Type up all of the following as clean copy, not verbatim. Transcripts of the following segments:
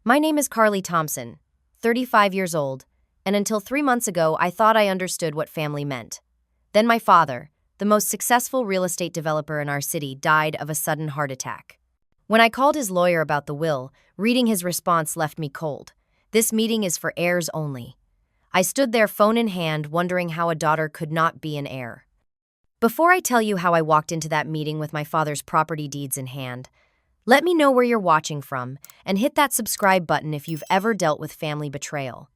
My name is Carly Thompson, 35 years old, and until 3 months ago, I thought I understood what family meant. Then my father, the most successful real estate developer in our city, died of a sudden heart attack. When I called his lawyer about the will, reading his response left me cold. This meeting is for heirs only. I stood there, phone in hand, wondering how a daughter could not be an heir. Before I tell you how I walked into that meeting with my father's property deeds in hand, let me know where you're watching from and hit that subscribe button if you've ever dealt with family betrayal.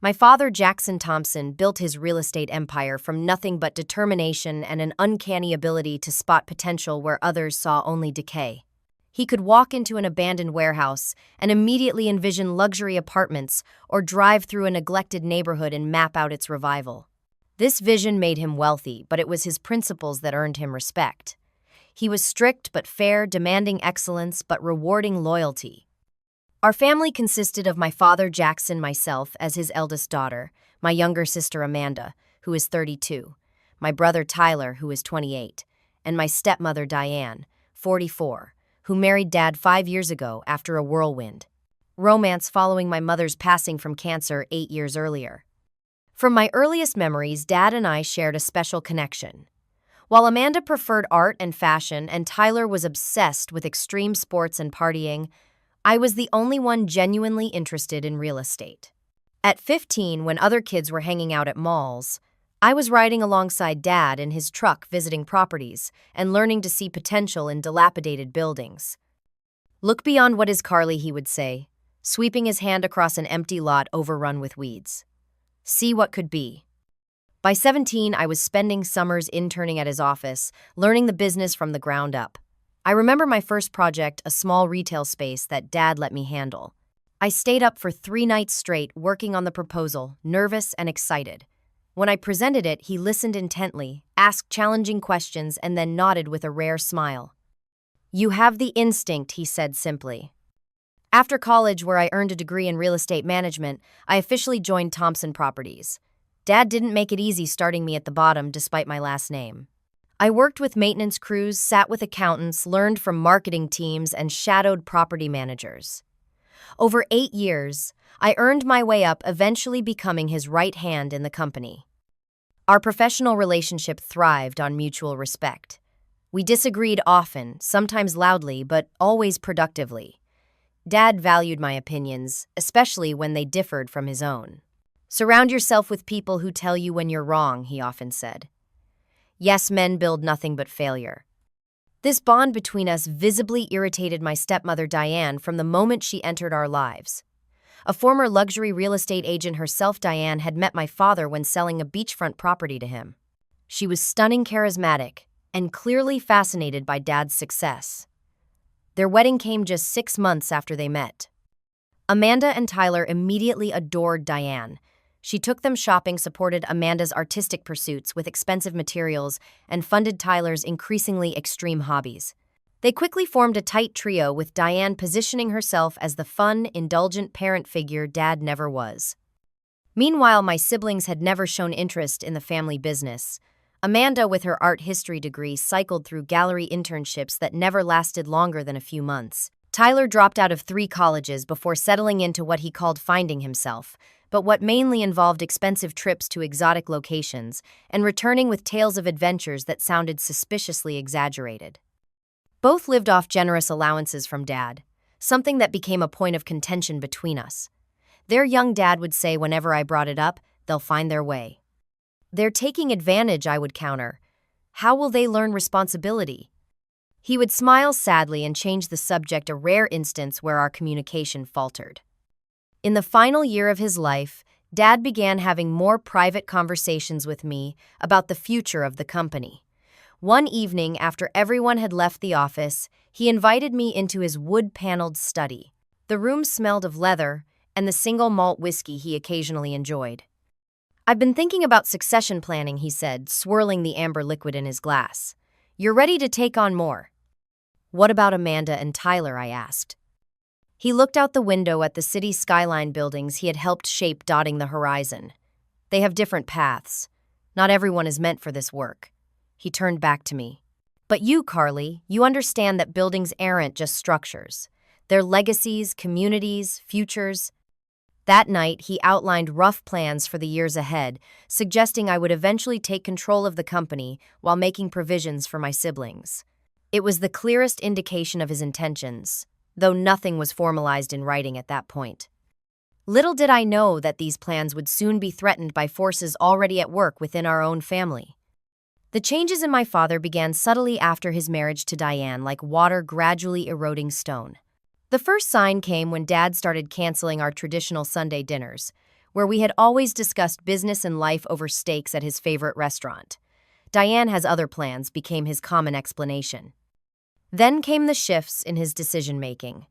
My father, Jackson Thompson, built his real estate empire from nothing but determination and an uncanny ability to spot potential where others saw only decay. He could walk into an abandoned warehouse and immediately envision luxury apartments or drive through a neglected neighborhood and map out its revival. This vision made him wealthy, but it was his principles that earned him respect. He was strict but fair, demanding excellence but rewarding loyalty. Our family consisted of my father, Jackson, myself as his eldest daughter, my younger sister, Amanda, who is 32, my brother, Tyler, who is 28, and my stepmother, Diane, 44, who married Dad 5 years ago after a whirlwind romance following my mother's passing from cancer 8 years earlier. From my earliest memories, Dad and I shared a special connection. While Amanda preferred art and fashion and Tyler was obsessed with extreme sports and partying, I was the only one genuinely interested in real estate. At 15, when other kids were hanging out at malls, I was riding alongside Dad in his truck visiting properties and learning to see potential in dilapidated buildings. "Look beyond what is Carly," he would say, sweeping his hand across an empty lot overrun with weeds. "See what could be." By 17, I was spending summers interning at his office, learning the business from the ground up. I remember my first project, a small retail space that Dad let me handle. I stayed up for 3 nights straight working on the proposal, nervous and excited. When I presented it, he listened intently, asked challenging questions, and then nodded with a rare smile. "You have the instinct," he said simply. After college, where I earned a degree in real estate management, I officially joined Thompson Properties. Dad didn't make it easy starting me at the bottom despite my last name. I worked with maintenance crews, sat with accountants, learned from marketing teams, and shadowed property managers. Over 8 years, I earned my way up, eventually becoming his right hand in the company. Our professional relationship thrived on mutual respect. We disagreed often, sometimes loudly, but always productively. Dad valued my opinions, especially when they differed from his own. "Surround yourself with people who tell you when you're wrong," he often said. "Yes, men build nothing but failure." This bond between us visibly irritated my stepmother, Diane, from the moment she entered our lives. A former luxury real estate agent herself, Diane had met my father when selling a beachfront property to him. She was stunning, charismatic, and clearly fascinated by Dad's success. Their wedding came just 6 months after they met. Amanda and Tyler immediately adored Diane. She took them shopping, supported Amanda's artistic pursuits with expensive materials, and funded Tyler's increasingly extreme hobbies. They quickly formed a tight trio, with Diane positioning herself as the fun, indulgent parent figure Dad never was. Meanwhile, my siblings had never shown interest in the family business. Amanda, with her art history degree, cycled through gallery internships that never lasted longer than a few months. Tyler dropped out of 3 colleges before settling into what he called finding himself, but what mainly involved expensive trips to exotic locations and returning with tales of adventures that sounded suspiciously exaggerated. Both lived off generous allowances from Dad, something that became a point of contention between us. Their young dad would say whenever I brought it up, "They'll find their way." "They're taking advantage," I would counter. "How will they learn responsibility?" He would smile sadly and change the subject, a rare instance where our communication faltered. In the final year of his life, Dad began having more private conversations with me about the future of the company. One evening, after everyone had left the office, he invited me into his wood-paneled study. The room smelled of leather and the single malt whiskey he occasionally enjoyed. "I've been thinking about succession planning," he said, swirling the amber liquid in his glass. "You're ready to take on more." "What about Amanda and Tyler?" I asked. He looked out the window at the city skyline buildings he had helped shape dotting the horizon. "They have different paths. Not everyone is meant for this work." He turned back to me. "But you, Carly, you understand that buildings aren't just structures. their legacies, communities, futures. That night, he outlined rough plans for the years ahead, suggesting I would eventually take control of the company while making provisions for my siblings. It was the clearest indication of his intentions, though nothing was formalized in writing at that point. Little did I know that these plans would soon be threatened by forces already at work within our own family. The changes in my father began subtly after his marriage to Diane, like water gradually eroding stone. The first sign came when Dad started canceling our traditional Sunday dinners, where we had always discussed business and life over steaks at his favorite restaurant. Diane has other plans became his common explanation. Then came the shifts in his decision-making.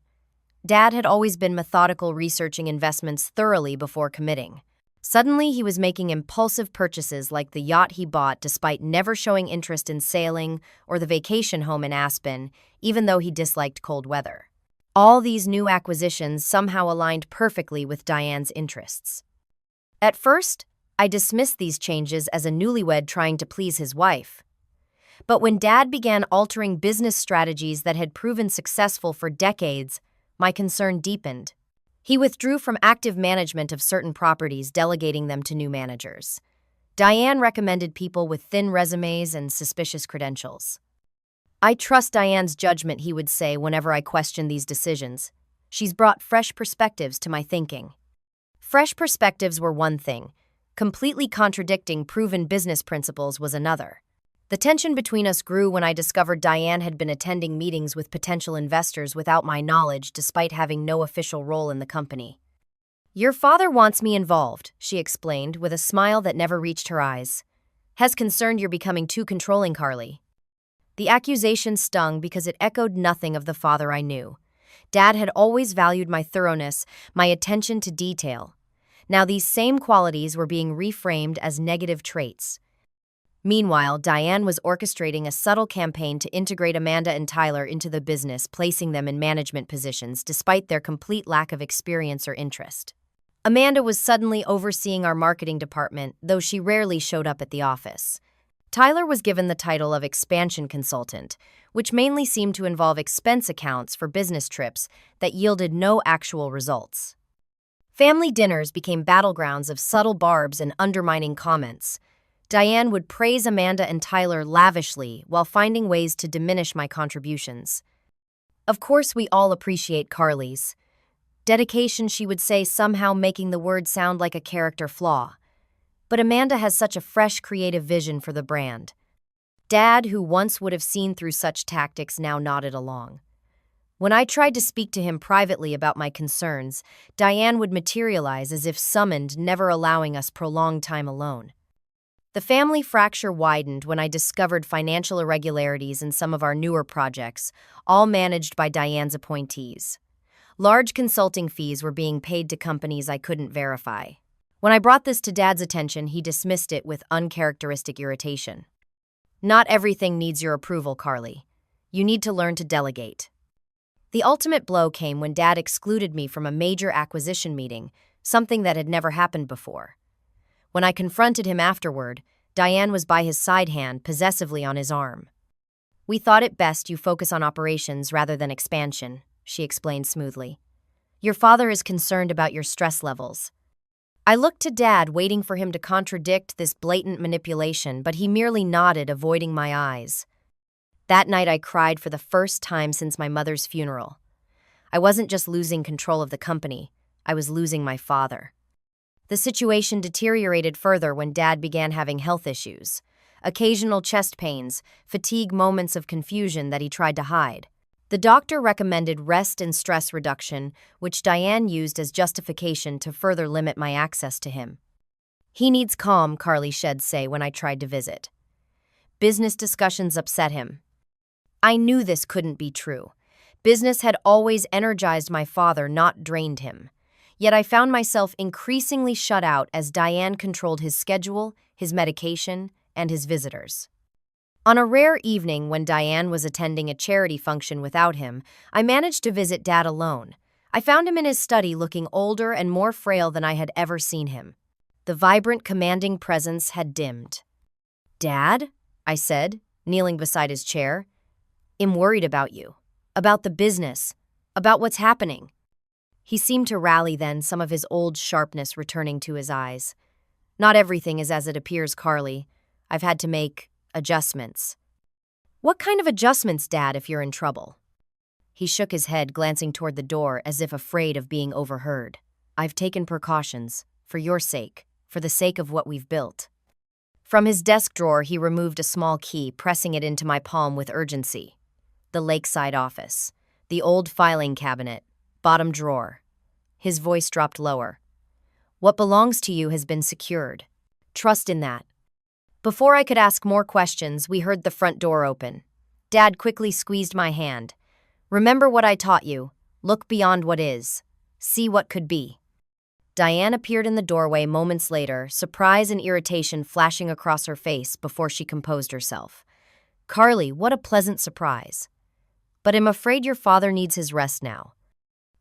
Dad had always been methodical, researching investments thoroughly before committing. Suddenly, he was making impulsive purchases like the yacht he bought despite never showing interest in sailing or the vacation home in Aspen, even though he disliked cold weather. All these new acquisitions somehow aligned perfectly with Diane's interests. At first, I dismissed these changes as a newlywed trying to please his wife. But when Dad began altering business strategies that had proven successful for decades, my concern deepened. He withdrew from active management of certain properties, delegating them to new managers. Diane recommended people with thin resumes and suspicious credentials. "I trust Diane's judgment," he would say whenever I questioned these decisions. "She's brought fresh perspectives to my thinking." Fresh perspectives were one thing. Completely contradicting proven business principles was another. The tension between us grew when I discovered Diane had been attending meetings with potential investors without my knowledge, despite having no official role in the company. "Your father wants me involved," she explained with a smile that never reached her eyes. "Has concerned you're becoming too controlling, Carly." The accusation stung because it echoed nothing of the father I knew. Dad had always valued my thoroughness, my attention to detail. Now these same qualities were being reframed as negative traits. Meanwhile, Diane was orchestrating a subtle campaign to integrate Amanda and Tyler into the business, placing them in management positions despite their complete lack of experience or interest. Amanda was suddenly overseeing our marketing department, though she rarely showed up at the office. Tyler was given the title of expansion consultant, which mainly seemed to involve expense accounts for business trips that yielded no actual results. Family dinners became battlegrounds of subtle barbs and undermining comments. Diane would praise Amanda and Tyler lavishly while finding ways to diminish my contributions. "Of course, we all appreciate Carly's dedication," she would say, somehow making the word sound like a character flaw. "But Amanda has such a fresh, creative vision for the brand." Dad, who once would have seen through such tactics, now nodded along. When I tried to speak to him privately about my concerns, Diane would materialize as if summoned, never allowing us prolonged time alone. The family fracture widened when I discovered financial irregularities in some of our newer projects, all managed by Diane's appointees. Large consulting fees were being paid to companies I couldn't verify. When I brought this to Dad's attention, he dismissed it with uncharacteristic irritation. "Not everything needs your approval, Carly. You need to learn to delegate." The ultimate blow came when Dad excluded me from a major acquisition meeting, something that had never happened before. When I confronted him afterward, Diane was by his side, hand possessively on his arm. "We thought it best you focus on operations rather than expansion," she explained smoothly. "Your father is concerned about your stress levels." I looked to Dad, waiting for him to contradict this blatant manipulation, but he merely nodded, avoiding my eyes. That night I cried for the first time since my mother's funeral. I wasn't just losing control of the company, I was losing my father. The situation deteriorated further when Dad began having health issues. Occasional chest pains, fatigue, moments of confusion that he tried to hide. The doctor recommended rest and stress reduction, which Diane used as justification to further limit my access to him. "He needs calm," Carly Shed say when I tried to visit. Business discussions upset him. I knew this couldn't be true. Business had always energized my father, not drained him. Yet I found myself increasingly shut out as Diane controlled his schedule, his medication, and his visitors. On a rare evening when Diane was attending a charity function without him, I managed to visit Dad alone. I found him in his study, looking older and more frail than I had ever seen him. The vibrant, commanding presence had dimmed. "Dad," I said, kneeling beside his chair, "I'm worried about you. About the business. About what's happening. He seemed to rally then, some of his old sharpness returning to his eyes. Not everything is as it appears, Carly. I've had to make adjustments. What kind of adjustments, Dad, if you're in trouble? He shook his head, glancing toward the door as if afraid of being overheard. I've taken precautions, for your sake, for the sake of what we've built. From his desk drawer, he removed a small key, pressing it into my palm with urgency. The lakeside office. The old filing cabinet. Bottom drawer. His voice dropped lower. What belongs to you has been secured. Trust in that. Before I could ask more questions, we heard the front door open. Dad quickly squeezed my hand. Remember what I taught you. Look beyond what is. See what could be. Diane appeared in the doorway moments later, surprise and irritation flashing across her face before she composed herself. Carly, what a pleasant surprise. But I'm afraid your father needs his rest now.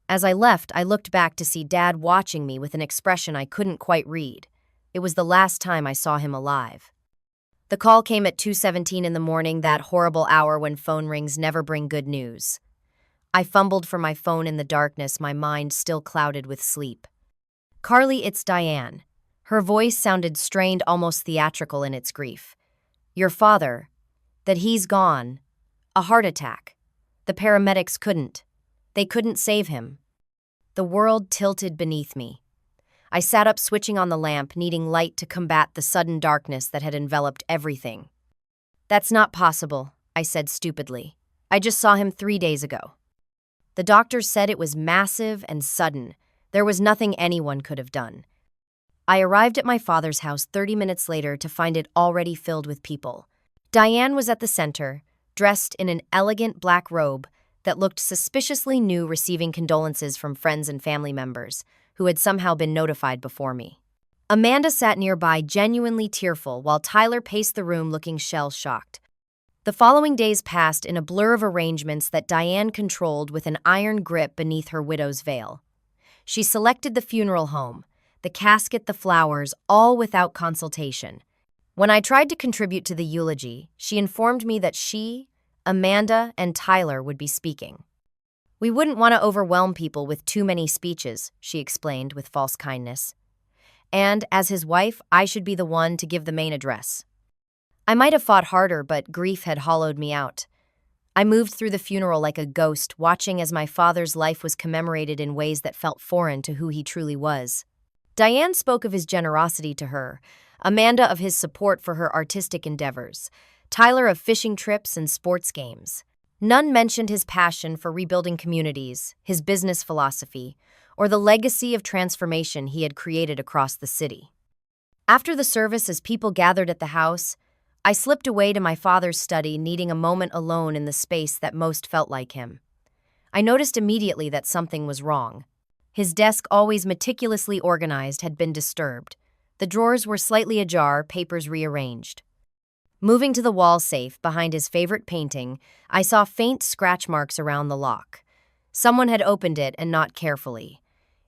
As I left, I looked back to see Dad watching me with an expression I couldn't quite read. It was the last time I saw him alive. The call came at 2:17 in the morning, that horrible hour when phone rings never bring good news. I fumbled for my phone in the darkness, my mind still clouded with sleep. Carly, it's Diane. Her voice sounded strained, almost theatrical in its grief. Your father, that he's gone. A heart attack. The paramedics couldn't. They couldn't save him. The world tilted beneath me. I sat up, switching on the lamp, needing light to combat the sudden darkness that had enveloped everything. That's not possible, I said stupidly. I just saw him 3 days ago. The doctors said it was massive and sudden. There was nothing anyone could have done. I arrived at my father's house 30 minutes later to find it already filled with people. Diane was at the center, dressed in an elegant black robe that looked suspiciously new, receiving condolences from friends and family members who had somehow been notified before me. Amanda sat nearby, genuinely tearful, while Tyler paced the room looking shell-shocked. The following days passed in a blur of arrangements that Diane controlled with an iron grip beneath her widow's veil. She selected the funeral home, the casket, the flowers, all without consultation. When I tried to contribute to the eulogy, she informed me that she, Amanda, and Tyler would be speaking. We wouldn't want to overwhelm people with too many speeches, she explained with false kindness. And, as his wife, I should be the one to give the main address. I might have fought harder, but grief had hollowed me out. I moved through the funeral like a ghost, watching as my father's life was commemorated in ways that felt foreign to who he truly was. Diane spoke of his generosity to her, Amanda of his support for her artistic endeavors, Tyler of fishing trips and sports games. None mentioned his passion for rebuilding communities, his business philosophy, or the legacy of transformation he had created across the city. After the service, as people gathered at the house, I slipped away to my father's study, needing a moment alone in the space that most felt like him. I noticed immediately that something was wrong. His desk, always meticulously organized, had been disturbed. The drawers were slightly ajar, papers rearranged. Moving to the wall safe behind his favorite painting, I saw faint scratch marks around the lock. Someone had opened it, and not carefully.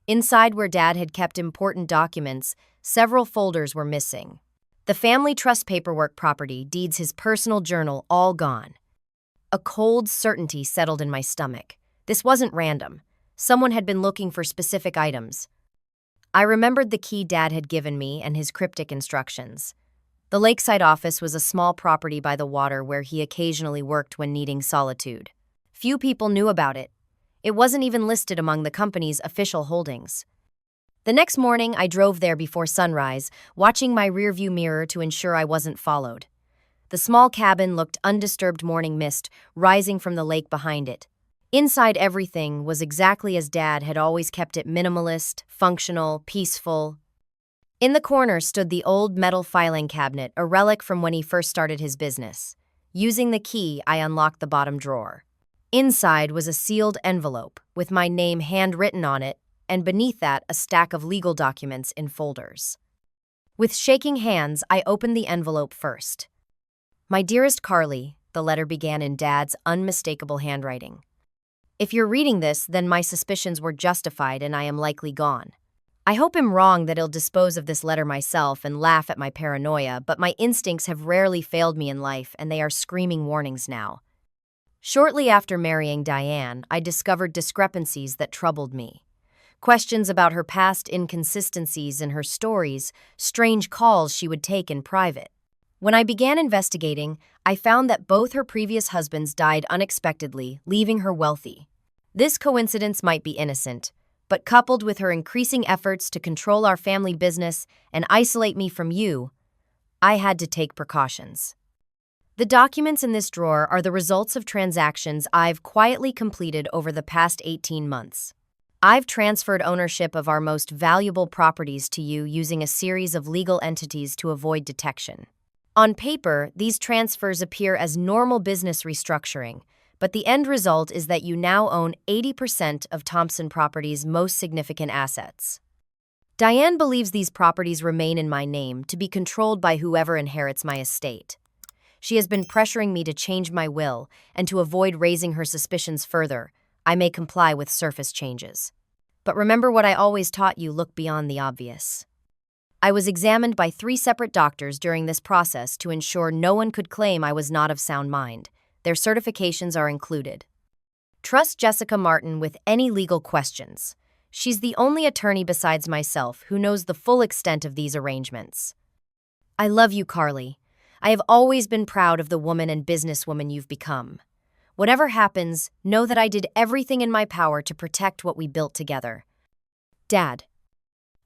Inside, where Dad had kept important documents, several folders were missing. The family trust paperwork, property, deeds, his personal journal, all gone. A cold certainty settled in my stomach. This wasn't random. Someone had been looking for specific items. I remembered the key Dad had given me and his cryptic instructions. The lakeside office was a small property by the water where he occasionally worked when needing solitude. Few people knew about it. It wasn't even listed among the company's official holdings. The next morning, I drove there before sunrise, watching my rearview mirror to ensure I wasn't followed. The small cabin looked undisturbed, morning mist rising from the lake behind it. Inside, everything was exactly as Dad had always kept it: minimalist, functional, peaceful. In the corner stood the old metal filing cabinet, a relic from when he first started his business. Using the key, I unlocked the bottom drawer. Inside was a sealed envelope with my name handwritten on it, and beneath that a stack of legal documents in folders. With shaking hands, I opened the envelope first. My dearest Carly, the letter began in Dad's unmistakable handwriting. If you're reading this, then my suspicions were justified and I am likely gone. I hope I'm wrong that I'll dispose of this letter myself and laugh at my paranoia, but my instincts have rarely failed me in life, and they are screaming warnings now. Shortly after marrying Diane, I discovered discrepancies that troubled me. Questions about her past inconsistencies in her stories, strange calls she would take in private. When I began investigating, I found that both her previous husbands died unexpectedly, leaving her wealthy. This coincidence might be innocent, but coupled with her increasing efforts to control our family business and isolate me from you, I had to take precautions. The documents in this drawer are the results of transactions I've quietly completed over the past 18 months. I've transferred ownership of our most valuable properties to you using a series of legal entities to avoid detection. On paper, these transfers appear as normal business restructuring, but the end result is that you now own 80% of Thompson Properties' most significant assets. Diane believes these properties remain in my name to be controlled by whoever inherits my estate. She has been pressuring me to change my will, and to avoid raising her suspicions further, I may comply with surface changes. But remember what I always taught you: look beyond the obvious. I was examined by 3 separate doctors during this process to ensure no one could claim I was not of sound mind. Their certifications are included. Trust Jessica Martin with any legal questions. She's the only attorney besides myself who knows the full extent of these arrangements. I love you, Carly. I have always been proud of the woman and businesswoman you've become. Whatever happens, know that I did everything in my power to protect what we built together. Dad.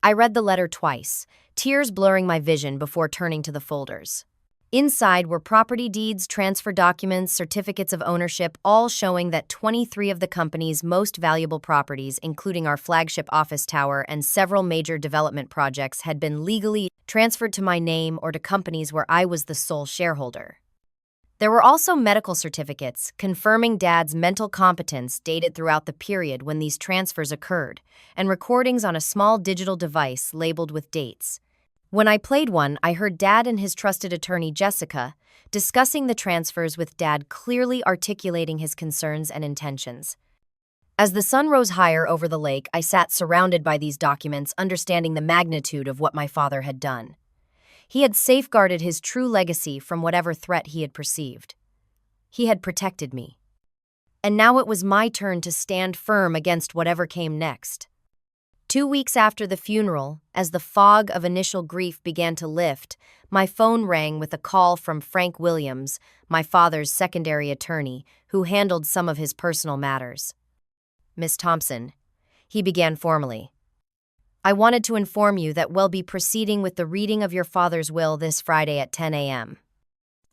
I read the letter twice, tears blurring my vision before turning to the folders. Inside were property deeds, transfer documents, certificates of ownership, all showing that 23 of the company's most valuable properties, including our flagship office tower and several major development projects, had been legally transferred to my name or to companies where I was the sole shareholder. There were also medical certificates confirming Dad's mental competence dated throughout the period when these transfers occurred, and recordings on a small digital device labeled with dates. When I played one, I heard Dad and his trusted attorney, Jessica, discussing the transfers, with Dad clearly articulating his concerns and intentions. As the sun rose higher over the lake, I sat surrounded by these documents, understanding the magnitude of what my father had done. He had safeguarded his true legacy from whatever threat he had perceived. He had protected me. And now it was my turn to stand firm against whatever came next. 2 weeks after the funeral, as the fog of initial grief began to lift, my phone rang with a call from Frank Williams, my father's secondary attorney, who handled some of his personal matters. Miss Thompson, he began formally. I wanted to inform you that we'll be proceeding with the reading of your father's will this Friday at 10 a.m.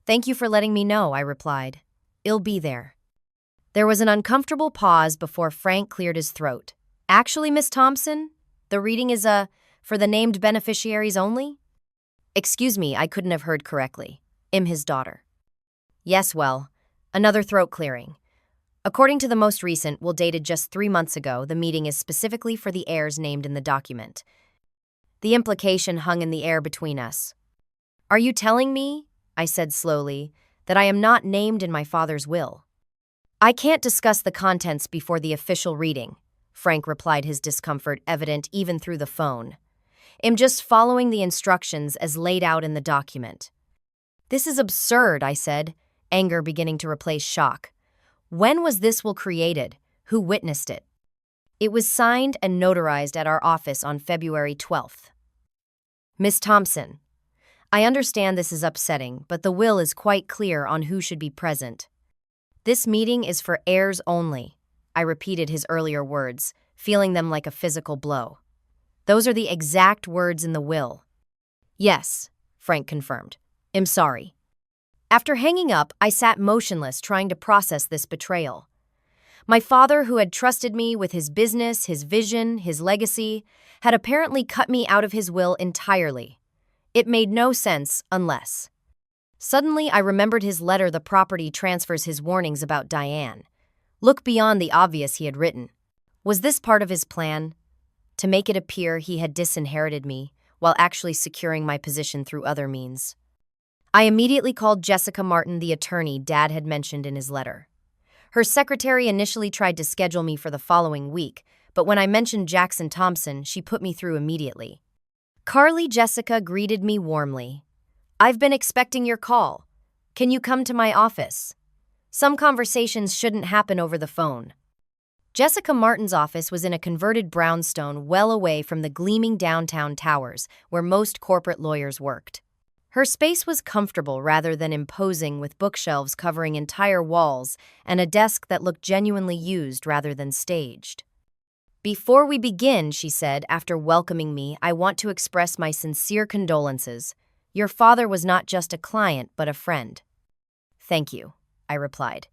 Thank you for letting me know, I replied. I'll be there. There was an uncomfortable pause before Frank cleared his throat. Actually, Miss Thompson, the reading is for the named beneficiaries only? Excuse me, I couldn't have heard correctly. I'm his daughter. Yes, well, another throat clearing. According to the most recent will dated just 3 months ago, the meeting is specifically for the heirs named in the document. The implication hung in the air between us. Are you telling me, I said slowly, that I am not named in my father's will? I can't discuss the contents before the official reading, Frank replied, his discomfort evident even through the phone. I'm just following the instructions as laid out in the document. This is absurd, I said, anger beginning to replace shock. When was this will created? Who witnessed it? It was signed and notarized at our office on February 12th. Miss Thompson, I understand this is upsetting, but the will is quite clear on who should be present. This meeting is for heirs only, I repeated his earlier words, feeling them like a physical blow. Those are the exact words in the will. Yes, Frank confirmed. I'm sorry. After hanging up, I sat motionless, trying to process this betrayal. My father, who had trusted me with his business, his vision, his legacy, had apparently cut me out of his will entirely. It made no sense unless. Suddenly, I remembered his letter. The property transfers, his warnings about Diane. Look beyond the obvious he had written. Was this part of his plan? To make it appear he had disinherited me, while actually securing my position through other means. I immediately called Jessica Martin, the attorney Dad had mentioned in his letter. Her secretary initially tried to schedule me for the following week, but when I mentioned Jackson Thompson, she put me through immediately. Carly, Jessica greeted me warmly. I've been expecting your call. Can you come to my office? Some conversations shouldn't happen over the phone. Jessica Martin's office was in a converted brownstone well away from the gleaming downtown towers where most corporate lawyers worked. Her space was comfortable rather than imposing, with bookshelves covering entire walls and a desk that looked genuinely used rather than staged. "Before we begin," she said, after welcoming me, "I want to express my sincere condolences. Your father was not just a client, but a friend." "Thank you," I replied.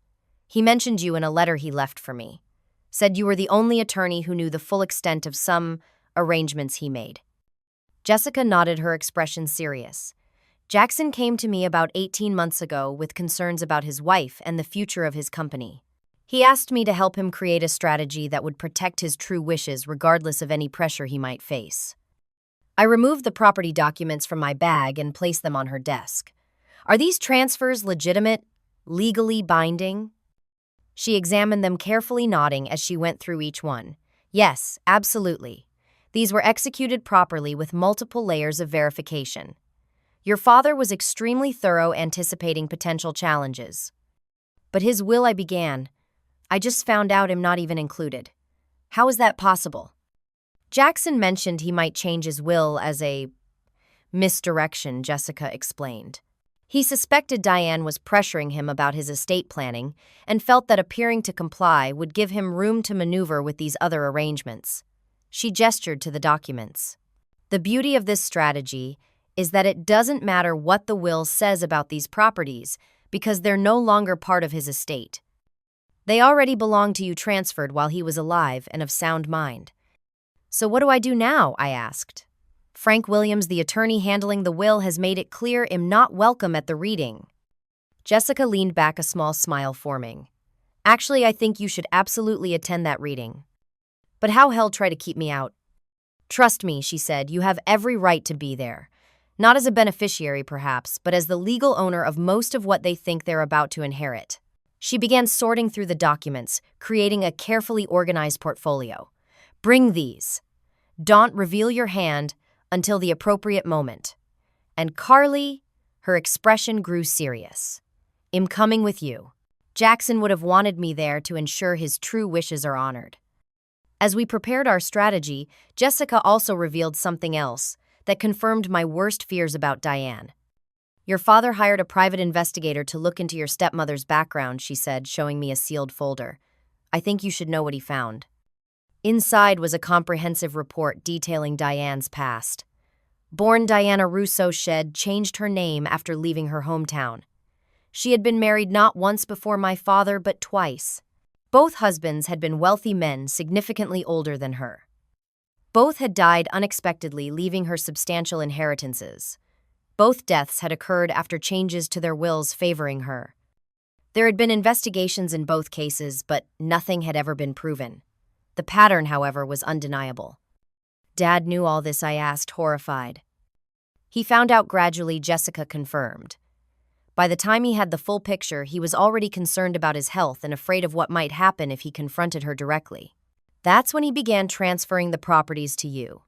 "He mentioned you in a letter he left for me. Said you were the only attorney who knew the full extent of some arrangements he made." Jessica nodded, her expression serious. "Jackson came to me about 18 months ago with concerns about his wife and the future of his company. He asked me to help him create a strategy that would protect his true wishes regardless of any pressure he might face." I removed the property documents from my bag and placed them on her desk. "Are these transfers legitimate, legally binding?" She examined them carefully, nodding as she went through each one. "Yes, absolutely. These were executed properly with multiple layers of verification. Your father was extremely thorough, anticipating potential challenges." "But his will," I began. "I just found out I'm not even included. How is that possible?" "Jackson mentioned he might change his will as a misdirection," Jessica explained. "He suspected Diane was pressuring him about his estate planning and felt that appearing to comply would give him room to maneuver with these other arrangements." She gestured to the documents. "The beauty of this strategy is that it doesn't matter what the will says about these properties because they're no longer part of his estate. They already belong to you, transferred while he was alive and of sound mind." "So what do I do now?" I asked. "Frank Williams, the attorney handling the will, has made it clear I'm not welcome at the reading." Jessica leaned back, a small smile forming. "Actually, I think you should absolutely attend that reading. But how hell try to keep me out?" "Trust me," she said, "you have every right to be there. Not as a beneficiary, perhaps, but as the legal owner of most of what they think they're about to inherit." She began sorting through the documents, creating a carefully organized portfolio. "Bring these. Don't reveal your hand until the appropriate moment. And Carly," her expression grew serious, "I'm coming with you. Jackson would have wanted me there to ensure his true wishes are honored." As we prepared our strategy, Jessica also revealed something else that confirmed my worst fears about Diane. "Your father hired a private investigator to look into your stepmother's background," she said, showing me a sealed folder. "I think you should know what he found." Inside was a comprehensive report detailing Diane's past. Born Diana Russo, Shed changed her name after leaving her hometown. She had been married not once before my father, but twice. Both husbands had been wealthy men significantly older than her. Both had died unexpectedly, leaving her substantial inheritances. Both deaths had occurred after changes to their wills favoring her. There had been investigations in both cases, but nothing had ever been proven. The pattern, however, was undeniable. "Dad knew all this?" I asked, horrified. "He found out gradually," Jessica confirmed. "By the time he had the full picture, he was already concerned about his health and afraid of what might happen if he confronted her directly. That's when he began transferring the properties to you."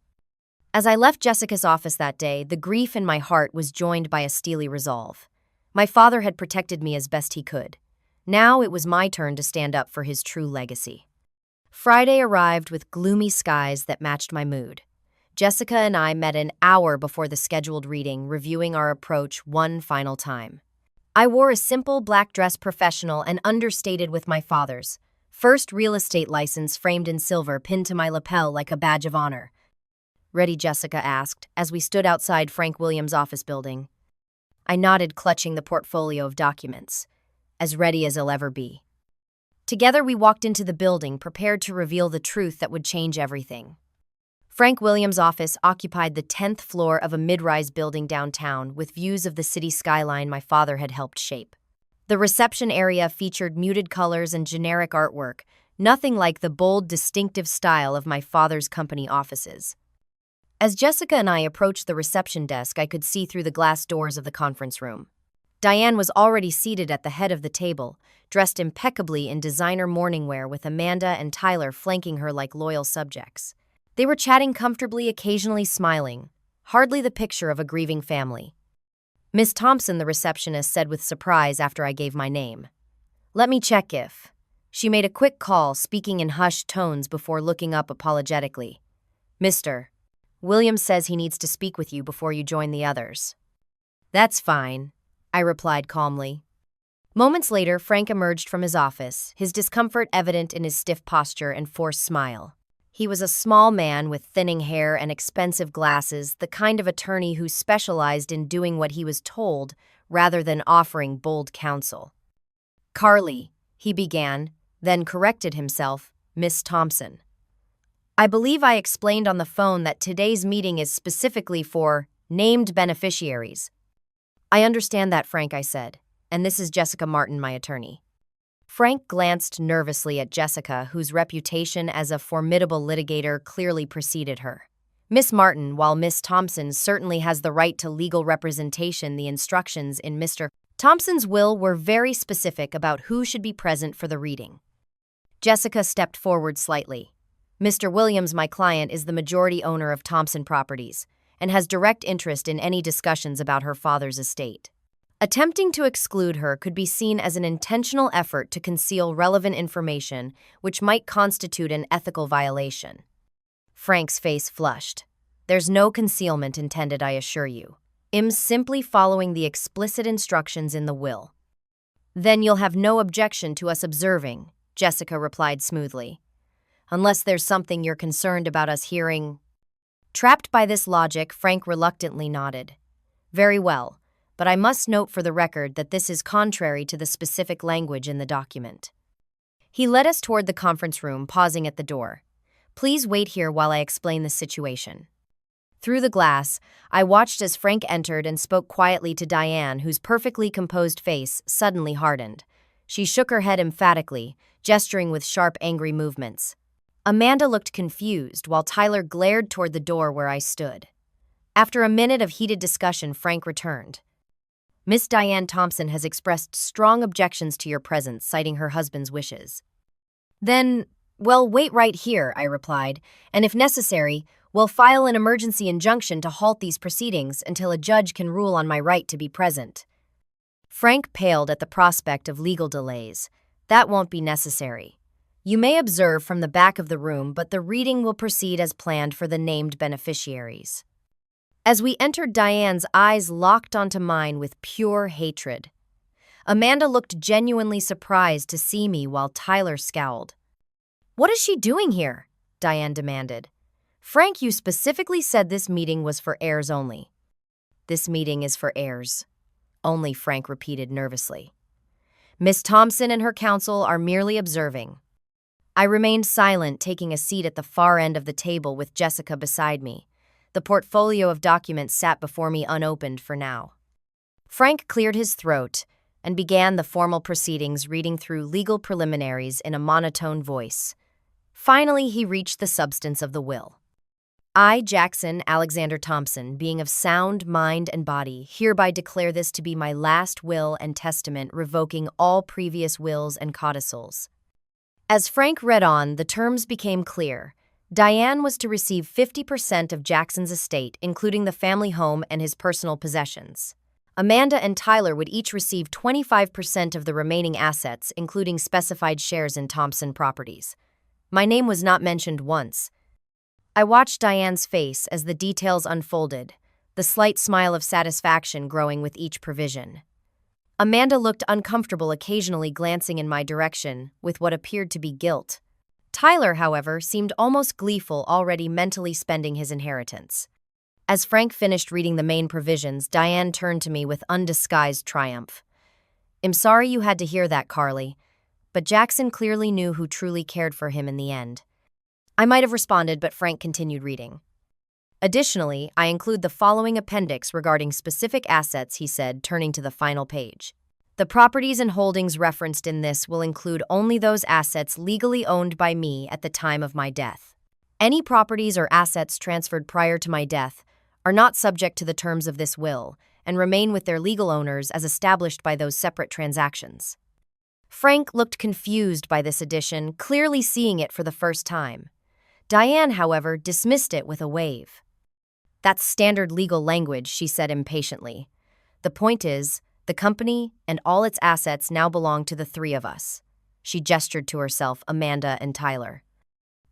As I left Jessica's office that day, the grief in my heart was joined by a steely resolve. My father had protected me as best he could. Now it was my turn to stand up for his true legacy. Friday arrived with gloomy skies that matched my mood. Jessica and I met an hour before the scheduled reading, reviewing our approach one final time. I wore a simple black dress, professional and understated, with my father's first real estate license framed in silver pinned to my lapel like a badge of honor. "Ready?" Jessica asked, as we stood outside Frank Williams' office building. I nodded, clutching the portfolio of documents. "As ready as I'll ever be." Together we walked into the building, prepared to reveal the truth that would change everything. Frank Williams' office occupied the 10th floor of a mid-rise building downtown with views of the city skyline my father had helped shape. The reception area featured muted colors and generic artwork, nothing like the bold, distinctive style of my father's company offices. As Jessica and I approached the reception desk, I could see through the glass doors of the conference room. Diane was already seated at the head of the table, dressed impeccably in designer morning wear, with Amanda and Tyler flanking her like loyal subjects. They were chatting comfortably, occasionally smiling, hardly the picture of a grieving family. "Miss Thompson," the receptionist said with surprise after I gave my name. Let me check if. She made a quick call, speaking in hushed tones before looking up apologetically. Mr. Williams says he needs to speak with you before you join the others. That's fine, I replied calmly. Moments later, Frank emerged from his office, his discomfort evident in his stiff posture and forced smile. He was a small man with thinning hair and expensive glasses, the kind of attorney who specialized in doing what he was told rather than offering bold counsel. Carly, he began, then corrected himself, Miss Thompson. I believe I explained on the phone that today's meeting is specifically for named beneficiaries. I understand that, Frank, I said, and this is Jessica Martin, my attorney. Frank glanced nervously at Jessica, whose reputation as a formidable litigator clearly preceded her. Miss Martin, while Miss Thompson certainly has the right to legal representation, the instructions in Mr. Thompson's will were very specific about who should be present for the reading. Jessica stepped forward slightly. Mr. Williams, my client, is the majority owner of Thompson Properties and has direct interest in any discussions about her father's estate. Attempting to exclude her could be seen as an intentional effort to conceal relevant information which might constitute an ethical violation. Frank's face flushed. There's no concealment intended, I assure you. I'm simply following the explicit instructions in the will. Then you'll have no objection to us observing, Jessica replied smoothly. Unless there's something you're concerned about us hearing. Trapped by this logic, Frank reluctantly nodded. Very well. But I must note for the record that this is contrary to the specific language in the document. He led us toward the conference room, pausing at the door. Please wait here while I explain the situation. Through the glass, I watched as Frank entered and spoke quietly to Diane, whose perfectly composed face suddenly hardened. She shook her head emphatically, gesturing with sharp, angry movements. Amanda looked confused, while Tyler glared toward the door where I stood. After a minute of heated discussion, Frank returned. Miss Diane Thompson has expressed strong objections to your presence, citing her husband's wishes. Then, well, wait right here, I replied, and if necessary, we'll file an emergency injunction to halt these proceedings until a judge can rule on my right to be present. Frank paled at the prospect of legal delays. That won't be necessary. You may observe from the back of the room, but the reading will proceed as planned for the named beneficiaries. As we entered, Diane's eyes locked onto mine with pure hatred. Amanda looked genuinely surprised to see me while Tyler scowled. What is she doing here? Diane demanded. Frank, you specifically said this meeting was for heirs only. This meeting is for heirs only, Frank repeated nervously. Miss Thompson and her counsel are merely observing. I remained silent, taking a seat at the far end of the table with Jessica beside me. The portfolio of documents sat before me unopened for now. Frank cleared his throat and began the formal proceedings, reading through legal preliminaries in a monotone voice. Finally, he reached the substance of the will. I, Jackson Alexander Thompson, being of sound mind and body, hereby declare this to be my last will and testament, revoking all previous wills and codicils. As Frank read on, the terms became clear. Diane was to receive 50% of Jackson's estate, including the family home and his personal possessions. Amanda and Tyler would each receive 25% of the remaining assets, including specified shares in Thompson Properties. My name was not mentioned once. I watched Diane's face as the details unfolded, the slight smile of satisfaction growing with each provision. Amanda looked uncomfortable, occasionally glancing in my direction with what appeared to be guilt. Tyler, however, seemed almost gleeful, already mentally spending his inheritance. As Frank finished reading the main provisions, Diane turned to me with undisguised triumph. I'm sorry you had to hear that, Carly, but Jackson clearly knew who truly cared for him in the end. I might have responded, but Frank continued reading. Additionally, I include the following appendix regarding specific assets, he said, turning to the final page. The properties and holdings referenced in this will include only those assets legally owned by me at the time of my death. Any properties or assets transferred prior to my death are not subject to the terms of this will and remain with their legal owners as established by those separate transactions. Frank looked confused by this addition, clearly seeing it for the first time. Diane, however, dismissed it with a wave. That's standard legal language, she said impatiently. The point is, The company and all its assets now belong to the three of us. She gestured to herself, Amanda, and Tyler.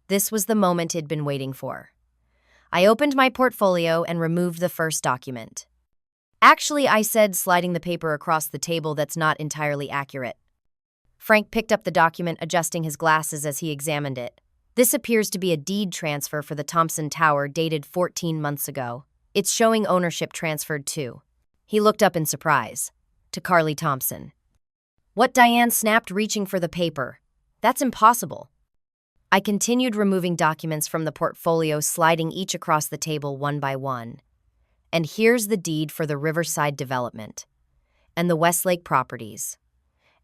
This was the moment he'd been waiting for. I opened my portfolio and removed the first document. Actually, I said, sliding the paper across the table, that's not entirely accurate. Frank picked up the document, adjusting his glasses as he examined it. This appears to be a deed transfer for the Thompson Tower dated 14 months ago. It's showing ownership transferred to. He looked up in surprise. To Carly Thompson. What? Diane snapped, reaching for the paper. That's impossible. I continued removing documents from the portfolio, sliding each across the table one by one. And here's the deed for the Riverside development, and the Westlake properties,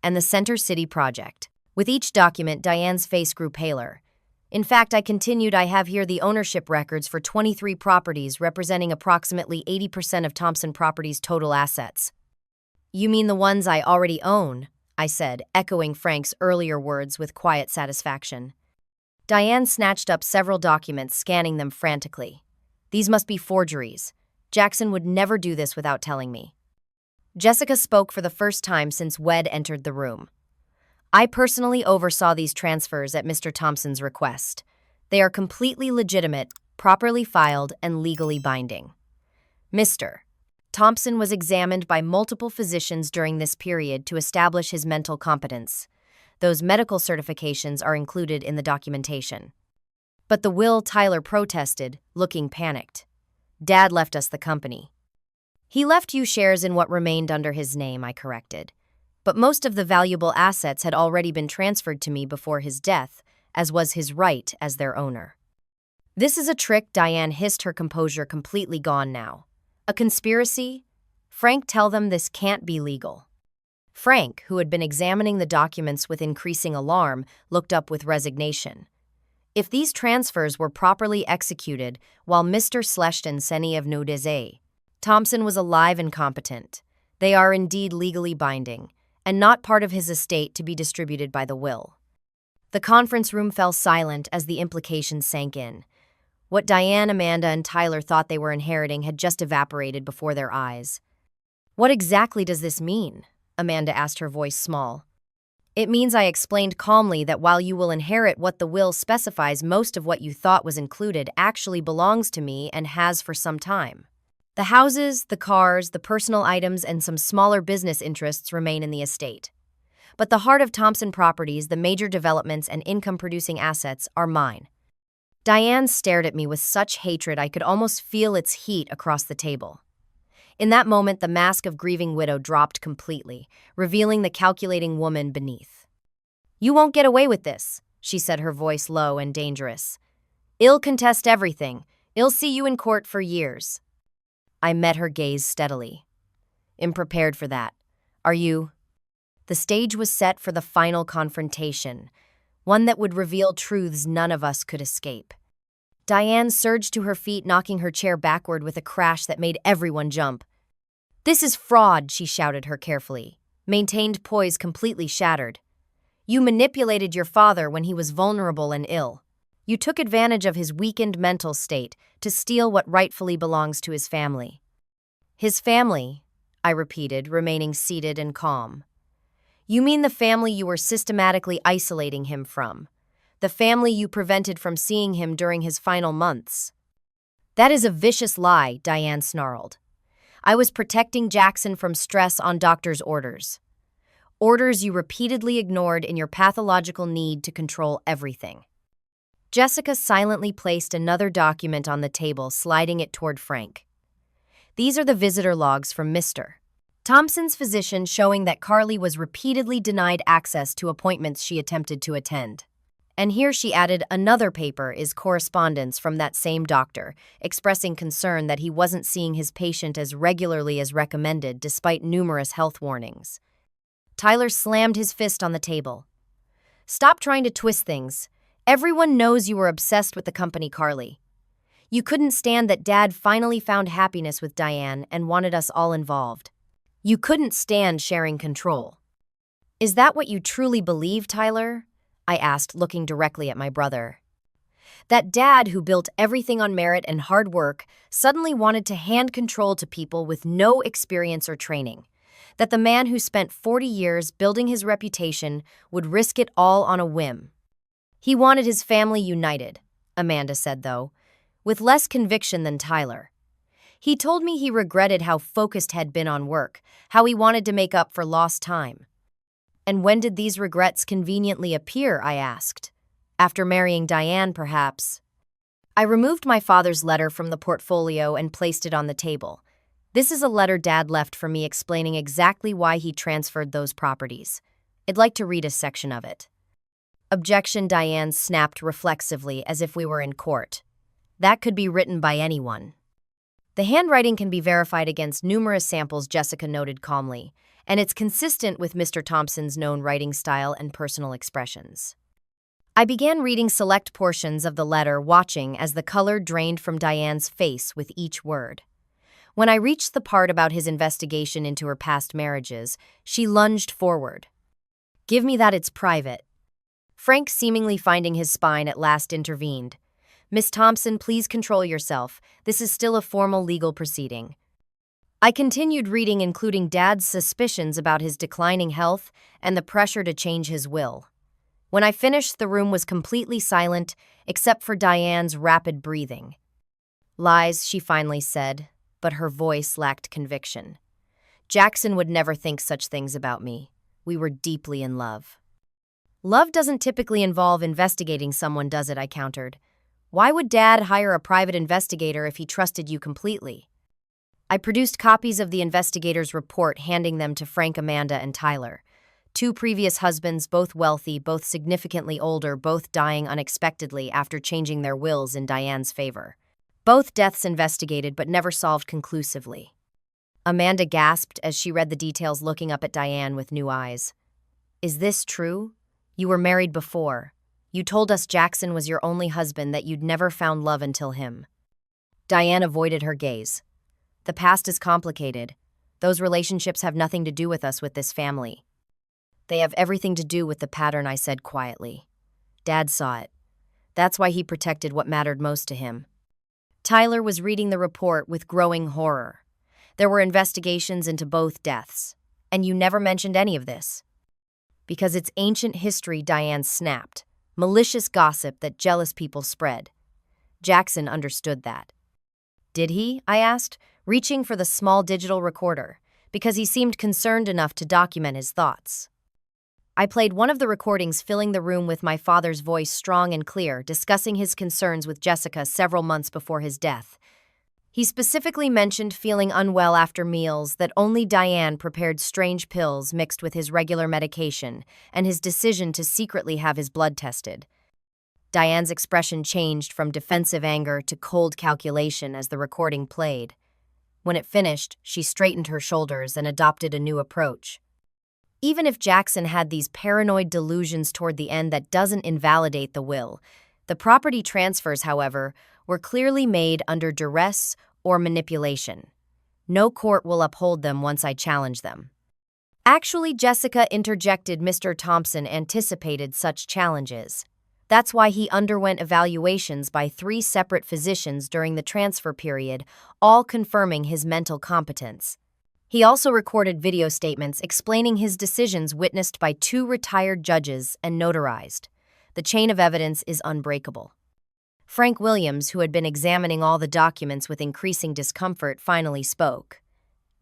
and the Center City project. With each document, Diane's face grew paler. In fact, I continued, I have here the ownership records for 23 properties representing approximately 80% of Thompson Properties' total assets. You mean the ones I already own? I said, echoing Frank's earlier words with quiet satisfaction. Diane snatched up several documents, scanning them frantically. These must be forgeries. Jackson would never do this without telling me. Jessica spoke for the first time since Wed entered the room. I personally oversaw these transfers at Mr. Thompson's request. They are completely legitimate, properly filed, and legally binding. Mr. Thompson was examined by multiple physicians during this period to establish his mental competence. Those medical certifications are included in the documentation. But the will, Tyler protested, looking panicked. Dad left us the company. He left you shares in what remained under his name, I corrected. But most of the valuable assets had already been transferred to me before his death, as was his right as their owner. This is a trick, Diane hissed, her composure completely gone now. A conspiracy? Frank, tell them this can't be legal. Frank, who had been examining the documents with increasing alarm, looked up with resignation. If these transfers were properly executed while Mr. Sleshton Seni of Nodeze, Thompson was alive and competent, they are indeed legally binding, and not part of his estate to be distributed by the will. The conference room fell silent as the implications sank in. What Diane, Amanda, and Tyler thought they were inheriting had just evaporated before their eyes. What exactly does this mean? Amanda asked, her voice small. It means, I explained calmly, that while you will inherit what the will specifies, most of what you thought was included actually belongs to me and has for some time. The houses, the cars, the personal items, and some smaller business interests remain in the estate. But the heart of Thompson Properties, the major developments and income-producing assets, are mine. Diane stared at me with such hatred I could almost feel its heat across the table. In that moment, the mask of grieving widow dropped completely, revealing the calculating woman beneath. You won't get away with this, she said, her voice low and dangerous. I'll contest everything. I'll see you in court for years. I met her gaze steadily. I'm prepared for that. Are you? The stage was set for the final confrontation, one that would reveal truths none of us could escape. Diane surged to her feet, knocking her chair backward with a crash that made everyone jump. This is fraud, she shouted her carefully, maintained poise completely shattered. You manipulated your father when he was vulnerable and ill. You took advantage of his weakened mental state to steal what rightfully belongs to his family. His family, I repeated, remaining seated and calm. You mean the family you were systematically isolating him from, the family you prevented from seeing him during his final months. That is a vicious lie, Diane snarled. I was protecting Jackson from stress on doctor's orders. Orders you repeatedly ignored in your pathological need to control everything. Jessica silently placed another document on the table, sliding it toward Frank. These are the visitor logs from Mr. Thompson's physician, showing that Carly was repeatedly denied access to appointments she attempted to attend. And here, she added, another paper is correspondence from that same doctor, expressing concern that he wasn't seeing his patient as regularly as recommended despite numerous health warnings. Tyler slammed his fist on the table. Stop trying to twist things. Everyone knows you were obsessed with the company, Carly. You couldn't stand that Dad finally found happiness with Diane and wanted us all involved. You couldn't stand sharing control. Is that what you truly believe, Tyler? I asked, looking directly at my brother. That Dad, who built everything on merit and hard work, suddenly wanted to hand control to people with no experience or training. that the man who spent 40 years building his reputation would risk it all on a whim. He wanted his family united, Amanda said, though, with less conviction than Tyler. He told me he regretted how focused he'd been on work, how he wanted to make up for lost time. And when did these regrets conveniently appear, I asked. After marrying Diane, perhaps. I removed my father's letter from the portfolio and placed it on the table. This is a letter Dad left for me explaining exactly why he transferred those properties. I'd like to read a section of it. Objection, Diane snapped reflexively as if we were in court. That could be written by anyone. The handwriting can be verified against numerous samples, Jessica noted calmly, and it's consistent with Mr. Thompson's known writing style and personal expressions. I began reading select portions of the letter, watching as the color drained from Diane's face with each word. When I reached the part about his investigation into her past marriages, she lunged forward. "Give me that, it's private." Frank, seemingly finding his spine, at last intervened. "Miss Thompson, please control yourself. This is still a formal legal proceeding." I continued reading, including Dad's suspicions about his declining health and the pressure to change his will. When I finished, the room was completely silent, except for Diane's rapid breathing. "Lies," she finally said, but her voice lacked conviction. "Jackson would never think such things about me. We were deeply in love." "Love doesn't typically involve investigating someone, does it?" I countered. "Why would Dad hire a private investigator if he trusted you completely?" I produced copies of the investigator's report, handing them to Frank, Amanda, and Tyler. 2 previous husbands, both wealthy, both significantly older, both dying unexpectedly after changing their wills in Diane's favor. Both deaths investigated but never solved conclusively. Amanda gasped as she read the details, looking up at Diane with new eyes. "Is this true? You were married before. You told us Jackson was your only husband, that you'd never found love until him." Diane avoided her gaze. "The past is complicated. Those relationships have nothing to do with us, with this family." "They have everything to do with the pattern," I said quietly. "Dad saw it. That's why he protected what mattered most to him." Tyler was reading the report with growing horror. "There were investigations into both deaths. And you never mentioned any of this." "Because it's ancient history," Diane snapped. "Malicious gossip that jealous people spread." Jackson understood that. "Did he?" I asked, reaching for the small digital recorder, because he seemed concerned enough to document his thoughts. I played one of the recordings, filling the room with my father's voice, strong and clear, discussing his concerns with Jessica several months before his death. He specifically mentioned feeling unwell after meals, that only Diane prepared strange pills mixed with his regular medication, and his decision to secretly have his blood tested. Diane's expression changed from defensive anger to cold calculation as the recording played. When it finished, she straightened her shoulders and adopted a new approach. "Even if Jackson had these paranoid delusions toward the end, that doesn't invalidate the will. The property transfers, however, were clearly made under duress or manipulation. No court will uphold them once I challenge them." "Actually," Jessica interjected, "Mr. Thompson anticipated such challenges. That's why he underwent evaluations by 3 separate physicians during the transfer period, all confirming his mental competence. He also recorded video statements explaining his decisions, witnessed by 2 retired judges and notarized. The chain of evidence is unbreakable." Frank Williams, who had been examining all the documents with increasing discomfort, finally spoke.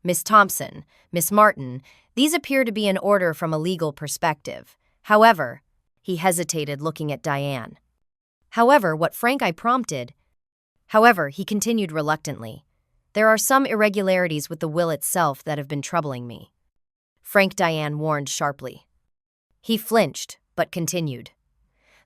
"Miss Thompson, Miss Martin, these appear to be in order from a legal perspective. However," he hesitated, looking at Diane. "However, what Frank I prompted." "However," he continued reluctantly, "there are some irregularities with the will itself that have been troubling me." Frank, Diane warned sharply. He flinched, but continued.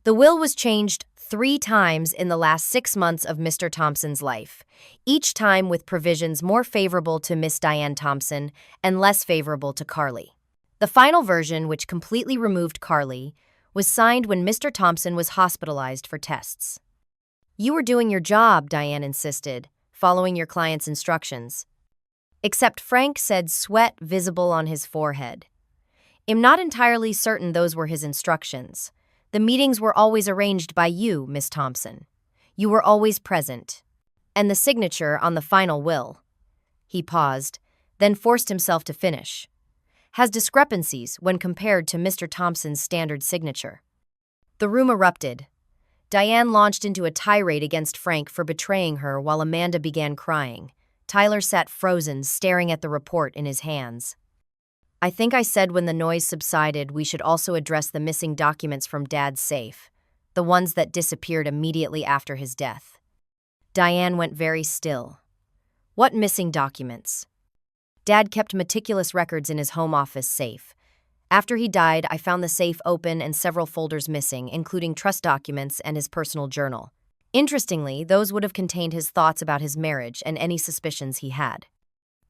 "The will was changed 3 times in the last 6 months of Mr. Thompson's life, each time with provisions more favorable to Miss Diane Thompson and less favorable to Carly. The final version, which completely removed Carly, was signed when Mr. Thompson was hospitalized for tests." "You were doing your job," Diane insisted, "following your client's instructions." Except Frank said, sweat visible on his forehead. "I'm not entirely certain those were his instructions. The meetings were always arranged by you, Miss Thompson. You were always present. And the signature on the final will." He paused, then forced himself to finish. has discrepancies when compared to Mr. Thompson's standard signature. The room erupted. Diane launched into a tirade against Frank for betraying her while Amanda began crying. Tyler sat frozen, staring at the report in his hands. I think I said when the noise subsided we should also address the missing documents from Dad's safe, the ones that disappeared immediately after his death. Diane went very still. What missing documents? Dad kept meticulous records in his home office safe. After he died, I found the safe open and several folders missing, including trust documents and his personal journal. Interestingly, those would have contained his thoughts about his marriage and any suspicions he had.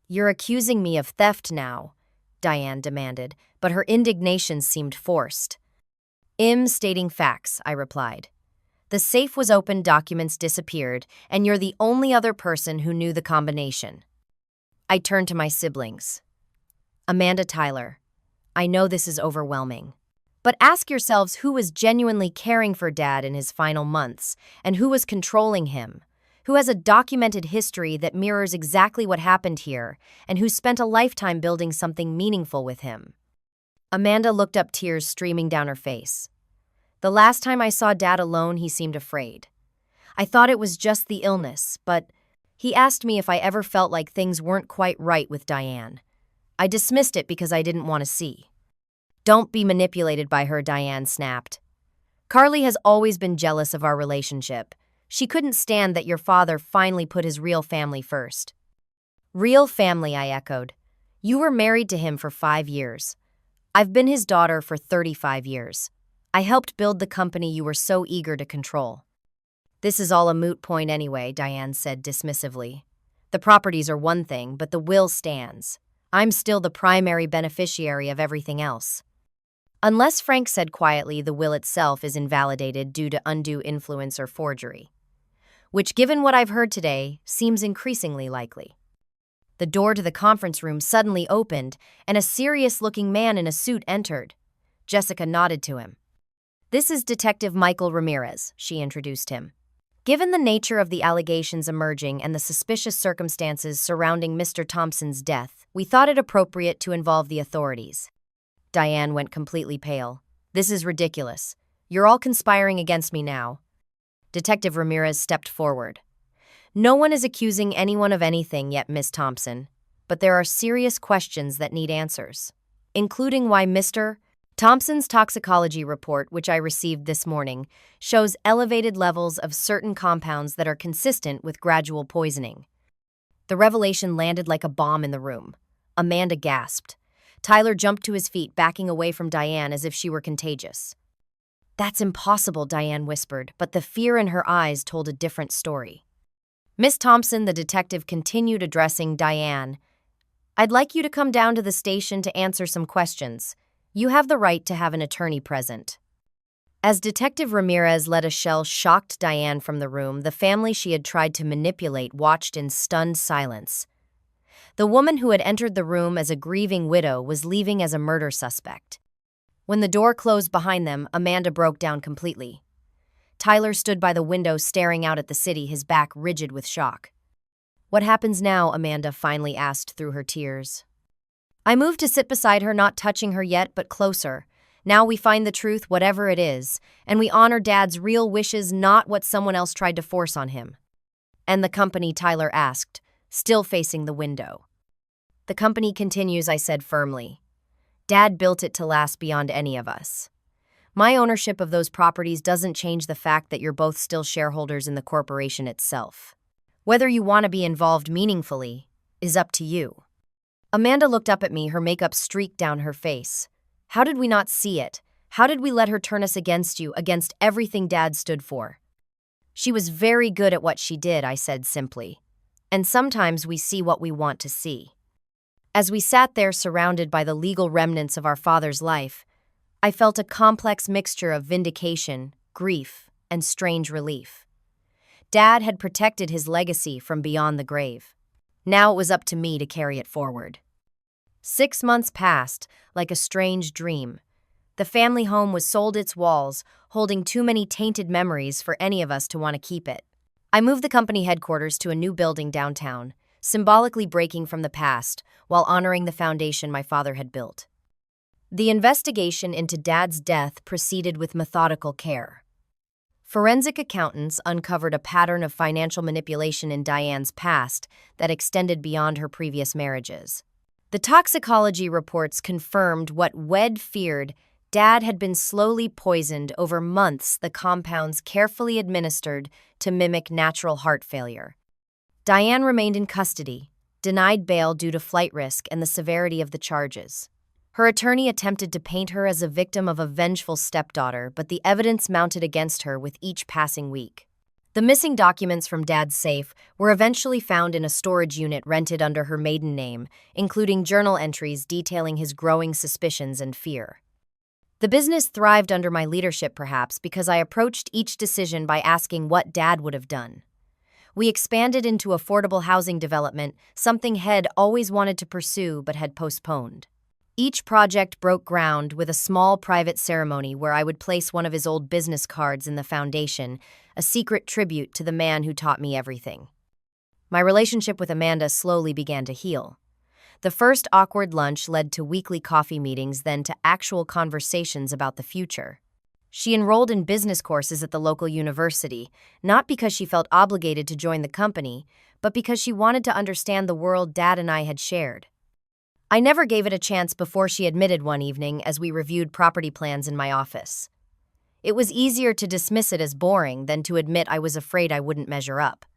You're accusing me of theft now, Diane demanded, but her indignation seemed forced. I'm stating facts, I replied. The safe was opened, documents disappeared, and you're the only other person who knew the combination. I turned to my siblings. Amanda, Tyler, I know this is overwhelming. But ask yourselves who was genuinely caring for Dad in his final months, and who was controlling him, who has a documented history that mirrors exactly what happened here, and who spent a lifetime building something meaningful with him. Amanda looked up, tears streaming down her face. The last time I saw Dad alone, he seemed afraid. I thought it was just the illness, but he asked me if I ever felt like things weren't quite right with Diane. I dismissed it because I didn't want to see. Don't be manipulated by her, Diane snapped. Carly has always been jealous of our relationship. She couldn't stand that your father finally put his real family first. Real family, I echoed. You were married to him for 5 years. I've been his daughter for 35 years. I helped build the company you were so eager to control. This is all a moot point anyway, Diane said dismissively. The properties are one thing, but the will stands. I'm still the primary beneficiary of everything else. Unless, Frank said quietly, the will itself is invalidated due to undue influence or forgery. Which, given what I've heard today, seems increasingly likely. The door to the conference room suddenly opened, and a serious-looking man in a suit entered. Jessica nodded to him. This is Detective Michael Ramirez, she introduced him. Given the nature of the allegations emerging and the suspicious circumstances surrounding Mr. Thompson's death, we thought it appropriate to involve the authorities. Diane went completely pale. This is ridiculous. You're all conspiring against me now. Detective Ramirez stepped forward. No one is accusing anyone of anything yet, Miss Thompson, but there are serious questions that need answers, including why Mr. Thompson's toxicology report, which I received this morning, shows elevated levels of certain compounds that are consistent with gradual poisoning. The revelation landed like a bomb in the room. Amanda gasped. Tyler jumped to his feet, backing away from Diane as if she were contagious. That's impossible, Diane whispered, but the fear in her eyes told a different story. Miss Thompson, the detective continued, addressing Diane. I'd like you to come down to the station to answer some questions. You have the right to have an attorney present. As Detective Ramirez let a shell-shocked Diane from the room, the family she had tried to manipulate watched in stunned silence. The woman who had entered the room as a grieving widow was leaving as a murder suspect. When the door closed behind them, Amanda broke down completely. Tyler stood by the window staring out at the city, his back rigid with shock. What happens now? Amanda finally asked through her tears. I moved to sit beside her, not touching her yet, but closer. Now we find the truth, whatever it is, and we honor Dad's real wishes, not what someone else tried to force on him. And the company? Tyler asked, still facing the window. The company continues, I said firmly. Dad built it to last beyond any of us. My ownership of those properties doesn't change the fact that you're both still shareholders in the corporation itself. Whether you want to be involved meaningfully is up to you. Amanda looked up at me, her makeup streaked down her face. How did we not see it? How did we let her turn us against you, against everything Dad stood for? She was very good at what she did, I said simply. And sometimes we see what we want to see. As we sat there surrounded by the legal remnants of our father's life, I felt a complex mixture of vindication, grief, and strange relief. Dad had protected his legacy from beyond the grave. Now it was up to me to carry it forward. 6 months passed, like a strange dream. The family home was sold, its walls holding too many tainted memories for any of us to want to keep it. I moved the company headquarters to a new building downtown, symbolically breaking from the past while honoring the foundation my father had built. The investigation into Dad's death proceeded with methodical care. Forensic accountants uncovered a pattern of financial manipulation in Diane's past that extended beyond her previous marriages. The toxicology reports confirmed what Wed feared. Dad had been slowly poisoned over months, the compounds carefully administered to mimic natural heart failure. Diane remained in custody, denied bail due to flight risk and the severity of the charges. Her attorney attempted to paint her as a victim of a vengeful stepdaughter, but the evidence mounted against her with each passing week. The missing documents from Dad's safe were eventually found in a storage unit rented under her maiden name, including journal entries detailing his growing suspicions and fear. The business thrived under my leadership, perhaps because I approached each decision by asking what Dad would have done. We expanded into affordable housing development, something Head always wanted to pursue but had postponed. Each project broke ground with a small private ceremony where I would place one of his old business cards in the foundation, a secret tribute to the man who taught me everything. My relationship with Amanda slowly began to heal. The first awkward lunch led to weekly coffee meetings, then to actual conversations about the future. She enrolled in business courses at the local university, not because she felt obligated to join the company, but because she wanted to understand the world Dad and I had shared. I never gave it a chance before she admitted one evening as we reviewed property plans in my office. It was easier to dismiss it as boring than to admit I was afraid I wouldn't measure up.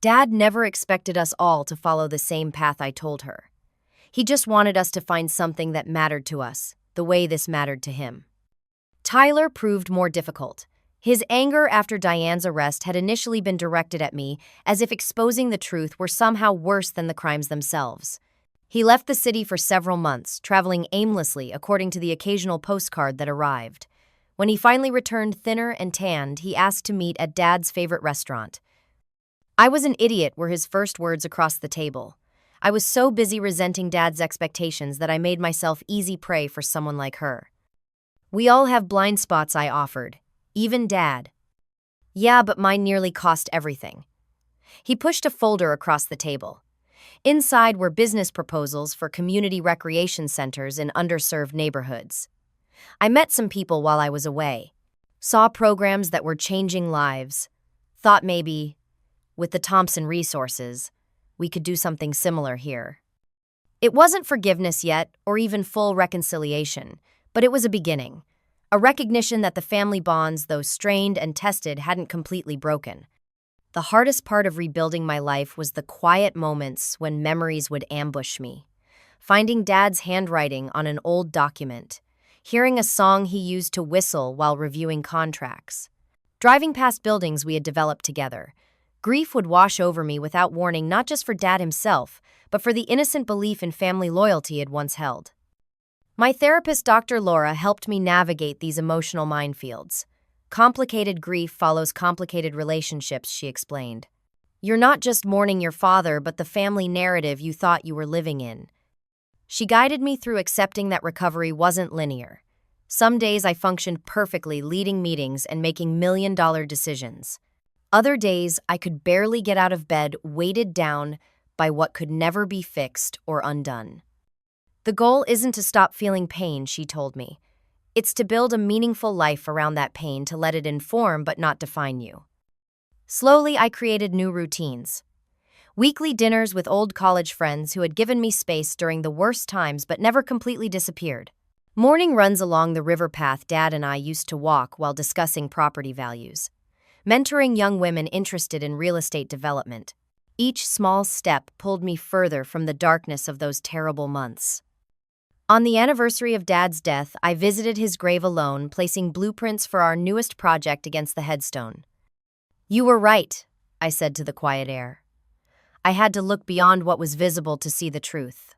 Dad never expected us all to follow the same path I told her. He just wanted us to find something that mattered to us, the way this mattered to him. Tyler proved more difficult. His anger after Diane's arrest had initially been directed at me, as if exposing the truth were somehow worse than the crimes themselves. He left the city for several months, traveling aimlessly according to the occasional postcard that arrived. When he finally returned thinner and tanned, he asked to meet at Dad's favorite restaurant. "I was an idiot," were his first words across the table. I was so busy resenting Dad's expectations that I made myself easy prey for someone like her. "We all have blind spots," I offered. "Even Dad." "Yeah, but mine nearly cost everything." He pushed a folder across the table. Inside were business proposals for community recreation centers in underserved neighborhoods. I met some people while I was away, saw programs that were changing lives, thought maybe, with the Thompson resources, we could do something similar here. It wasn't forgiveness yet, or even full reconciliation, but it was a beginning, a recognition that the family bonds, though strained and tested, hadn't completely broken. The hardest part of rebuilding my life was the quiet moments when memories would ambush me. Finding Dad's handwriting on an old document, hearing a song he used to whistle while reviewing contracts, driving past buildings we had developed together. Grief would wash over me without warning, not just for Dad himself, but for the innocent belief in family loyalty he'd once held. My therapist, Dr. Laura, helped me navigate these emotional minefields. "Complicated grief follows complicated relationships," she explained. "You're not just mourning your father, but the family narrative you thought you were living in." She guided me through accepting that recovery wasn't linear. Some days I functioned perfectly, leading meetings and making million-dollar decisions. Other days I could barely get out of bed, weighted down by what could never be fixed or undone. "The goal isn't to stop feeling pain," she told me. "It's to build a meaningful life around that pain, to let it inform but not define you." Slowly, I created new routines. Weekly dinners with old college friends who had given me space during the worst times but never completely disappeared. Morning runs along the river path Dad and I used to walk while discussing property values. Mentoring young women interested in real estate development. Each small step pulled me further from the darkness of those terrible months. On the anniversary of Dad's death, I visited his grave alone, placing blueprints for our newest project against the headstone. "You were right," I said to the quiet air. I had to look beyond what was visible to see the truth.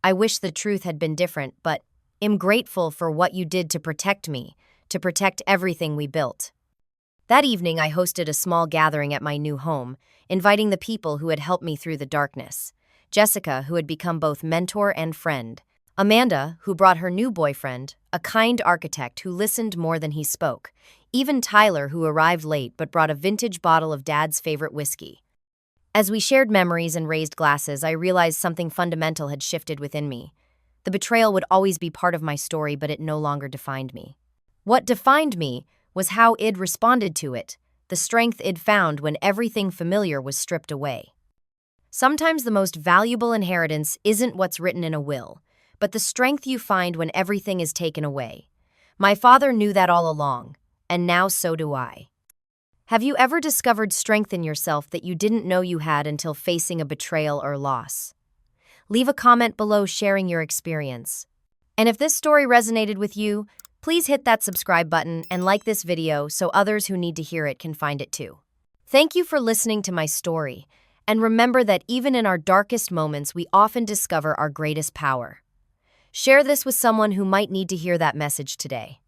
"I wish the truth had been different, but am grateful for what you did to protect me, to protect everything we built." That evening, I hosted a small gathering at my new home, inviting the people who had helped me through the darkness. Jessica, who had become both mentor and friend. Amanda, who brought her new boyfriend, a kind architect who listened more than he spoke. Even Tyler, who arrived late but brought a vintage bottle of Dad's favorite whiskey. As we shared memories and raised glasses, I realized something fundamental had shifted within me. The betrayal would always be part of my story, but it no longer defined me. What defined me was how Id responded to it, the strength Id found when everything familiar was stripped away. Sometimes the most valuable inheritance isn't what's written in a will, but the strength you find when everything is taken away. My father knew that all along, and now so do I. Have you ever discovered strength in yourself that you didn't know you had until facing a betrayal or loss? Leave a comment below sharing your experience. And if this story resonated with you, please hit that subscribe button and like this video so others who need to hear it can find it too. Thank you for listening to my story, and remember that even in our darkest moments, we often discover our greatest power. Share this with someone who might need to hear that message today.